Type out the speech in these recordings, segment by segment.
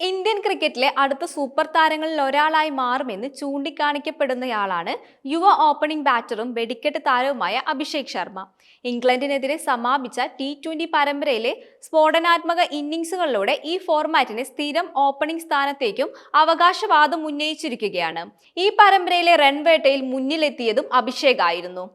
Indian ക്രിക്കറ്റിലെ അടുത്ത super താരങ്ങളിൽ ഒരാളായി മാറുമെന്ന് ചൂണ്ടിക്കാണിക്കപ്പെടുന്നയാളാണ് യുവ ഓപ്പണിംഗ് ബാറ്ററും വെടിക്കെട്ട് താരവുമായ അഭിഷേക് ശർമ്മ. ഇംഗ്ലണ്ടിനെതിരെ സമാപിച്ച T20 പരമ്പരയിലെ സ്ഫോടനാത്മക ഇന്നിംഗ്സുകളിലൂടെ ഈ ഫോർമാറ്റിനെ സ്ഥിരം ഓപ്പണിംഗ് സ്ഥാനത്തേക്കും അവകാശവാദം ഉന്നയിച്ചിരിക്കുകയാണ്. ഈ പരമ്പരയിലെ റൺവേട്ടയിൽ മുന്നിലെത്തിയതും അഭിഷേക് ആയിരുന്നു.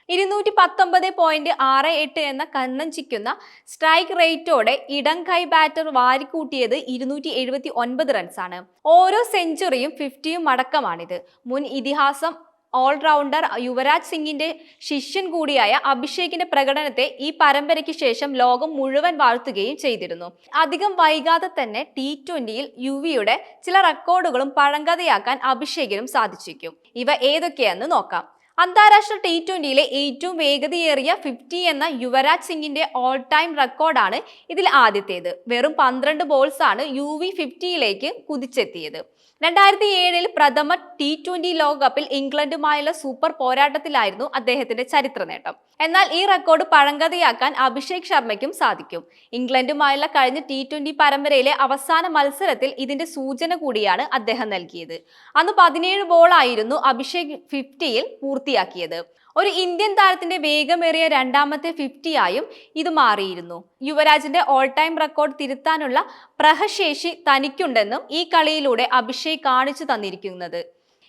219.68 എന്ന കണ്ണഞ്ചിക്കുന്ന സ്ട്രൈക്ക് റേറ്റോടെ ഇടം കൈ ബാറ്റർ വാരിക്കൂട്ടിയത് 279 റൺസാണ്. ഓരോ സെഞ്ചുറിയും 50യും അടക്കമാണിത്. മുൻ ഇതിഹാസം ഓൾറൗണ്ടർ യുവരാജ് സിംഗിന്റെ ശിഷ്യൻ കൂടിയായ അഭിഷേകിന്റെ പ്രകടനത്തെ ഈ പരമ്പരയ്ക്ക് ശേഷം ലോകം മുഴുവൻ വാഴ്ത്തുകയും ചെയ്തിരുന്നു. അധികം വൈകാതെ തന്നെ T20യിൽ യുവിയുടെ ചില റെക്കോർഡുകളും പഴങ്കഥയാക്കാൻ അഭിഷേകിനും സാധിച്ചേക്കും. ഇവ ഏതൊക്കെയാണെന്ന് നോക്കാം. അന്താരാഷ്ട്ര T20യിലെ ഏറ്റവും വേഗതയേറിയ 50 എന്ന യുവരാജ് സിംഗിന്റെ ഓൾ ടൈം റെക്കോർഡാണ് ഇതിൽ ആദ്യത്തേത്. വെറും 12 ബോൾസാണ് UV 50യിലേക്ക് കുതിച്ചെത്തിയത്. 2007 പ്രഥമ T20 ലോകകപ്പിൽ ഇംഗ്ലണ്ടുമായുള്ള സൂപ്പർ പോരാട്ടത്തിലായിരുന്നു അദ്ദേഹത്തിന്റെ ചരിത്ര നേട്ടം. എന്നാൽ ഈ റെക്കോർഡ് പഴങ്കഥയാക്കാൻ അഭിഷേക് ശർമ്മയ്ക്കും സാധിക്കും. ഇംഗ്ലണ്ടുമായുള്ള കഴിഞ്ഞ T20 പരമ്പരയിലെ അവസാന മത്സരത്തിൽ ഇതിന്റെ സൂചന കൂടിയാണ് അദ്ദേഹം നൽകിയത്. അന്ന് 17 ബോളായിരുന്നു അഭിഷേക് 50യിൽ പൂർത്തിയാക്കിയത്. ഒരു ഇന്ത്യൻ താരത്തിന്റെ വേഗമേറിയ രണ്ടാമത്തെ 50ആയും ഇത് മാറിയിരുന്നു. യുവരാജിന്റെ ഓൾ ടൈം റെക്കോർഡ് തിരുത്താനുള്ള പ്രഹശേഷി തനിക്കുണ്ടെന്നും ഈ കളിയിലൂടെ അഭിഷേക് കാണിച്ചു തന്നിരിക്കുന്നത്.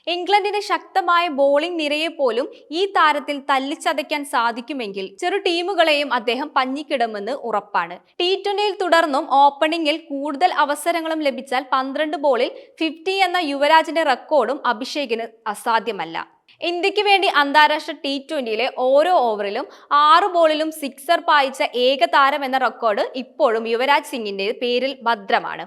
ഇംഗ്ലണ്ടിന്റെ ശക്തമായ ബോളിംഗ് നിരയെ പോലും ഈ താരത്തിൽ തല്ലിച്ചതയ്ക്കാൻ സാധിക്കുമെങ്കിൽ ചെറു ടീമുകളെയും അദ്ദേഹം പഞ്ഞിക്കിടുമെന്ന് ഉറപ്പാണ്. T20യിൽ തുടർന്നും ഓപ്പണിംഗിൽ കൂടുതൽ അവസരങ്ങളും ലഭിച്ചാൽ 12 ബോളിൽ 50 എന്ന യുവരാജിന്റെ റെക്കോർഡും അഭിഷേകിന് അസാധ്യമല്ല. ഇന്ത്യക്ക് വേണ്ടി അന്താരാഷ്ട്ര T20യിലെ ഓരോ ഓവറിലും 6 ബോളിലും സിക്സർ പായിച്ച ഏക താരം എന്ന റെക്കോർഡ് ഇപ്പോഴും യുവരാജ് സിംഗിന്റെ പേരിൽ ഭദ്രമാണ്.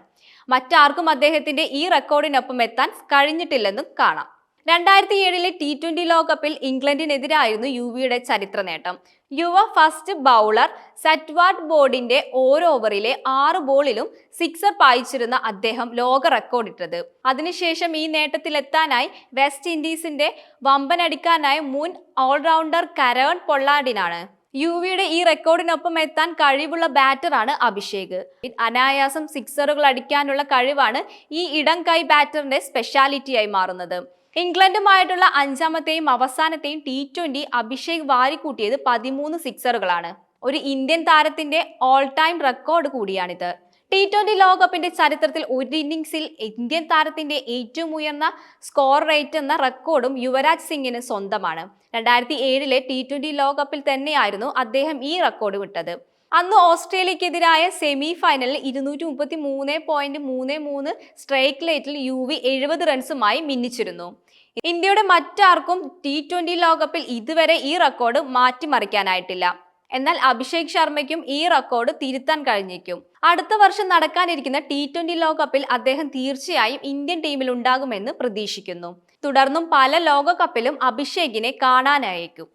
മറ്റാർക്കും അദ്ദേഹത്തിന്റെ ഈ റെക്കോർഡിനൊപ്പം എത്താൻ കഴിഞ്ഞിട്ടില്ലെന്നും കാണാം. 2007 T20 ലോകകപ്പിൽ ഇംഗ്ലണ്ടിനെതിരായിരുന്നു യുവിയുടെ ചരിത്ര നേട്ടം. യുവ ഫസ്റ്റ് ബൗളർ സറ്റ്വാർഡ് ബോർഡിന്റെ ഓരോ ഓവറിലെ 6 ബോളിലും സിക്സർ പായിച്ചിരുന്ന അദ്ദേഹം ലോക റെക്കോർഡിട്ടത്. അതിനുശേഷം ഈ നേട്ടത്തിലെത്താനായി വെസ്റ്റ് ഇൻഡീസിന്റെ വമ്പനടിക്കാനായ മുൻ ഓൾറൗണ്ടർ കരോൺ പൊള്ളാർഡിനാണ്. യുവിയുടെ ഈ റെക്കോർഡിനൊപ്പം എത്താൻ കഴിവുള്ള ബാറ്ററാണ് അഭിഷേക്. അനായാസം സിക്സറുകൾ അടിക്കാനുള്ള കഴിവാണ് ഈ ഇടം കൈ ബാറ്ററിന്റെ സ്പെഷ്യാലിറ്റിയായി മാറുന്നത്. ഇംഗ്ലണ്ടുമായിട്ടുള്ള 5ാമത്തെയും അവസാനത്തെയും T20 അഭിഷേക് വാരിക്കൂട്ടിയത് 13 സിക്സറുകളാണ്. ഒരു ഇന്ത്യൻ താരത്തിന്റെ ഓൾ ടൈം റെക്കോർഡ് കൂടിയാണിത്. T20 ലോകകപ്പിന്റെ ചരിത്രത്തിൽ ഒരു ഇന്നിംഗ്സിൽ ഇന്ത്യൻ താരത്തിന്റെ ഏറ്റവും ഉയർന്ന സ്കോർ റേറ്റ് എന്ന റെക്കോർഡും യുവരാജ് സിംഗിന് സ്വന്തമാണ്. 2007 T20 ലോകകപ്പിൽ തന്നെയായിരുന്നു അദ്ദേഹം ഈ റെക്കോർഡ് വിട്ടത്. അന്ന് ഓസ്ട്രേലിയക്കെതിരായ സെമി ഫൈനലിൽ 233.33 സ്ട്രൈക്ക് റേറ്റിൽ യുവി 70 റൺസുമായി മിന്നിച്ചിരുന്നു. ഇന്ത്യയുടെ മറ്റാർക്കും T20 ലോകകപ്പിൽ ഇതുവരെ ഈ റെക്കോർഡ് മാറ്റിമറിക്കാനായിട്ടില്ല. എന്നാൽ അഭിഷേക് ശർമ്മയ്ക്കും ഈ റെക്കോർഡ് തിരുത്താൻ കഴിഞ്ഞേക്കും. അടുത്ത വർഷം നടക്കാനിരിക്കുന്ന T20 ലോകകപ്പിൽ അദ്ദേഹം തീർച്ചയായും ഇന്ത്യൻ ടീമിൽ ഉണ്ടാകുമെന്ന് പ്രതീക്ഷിക്കുന്നു. തുടർന്നും പല ലോകകപ്പിലും അഭിഷേകിനെ കാണാനായേക്കും.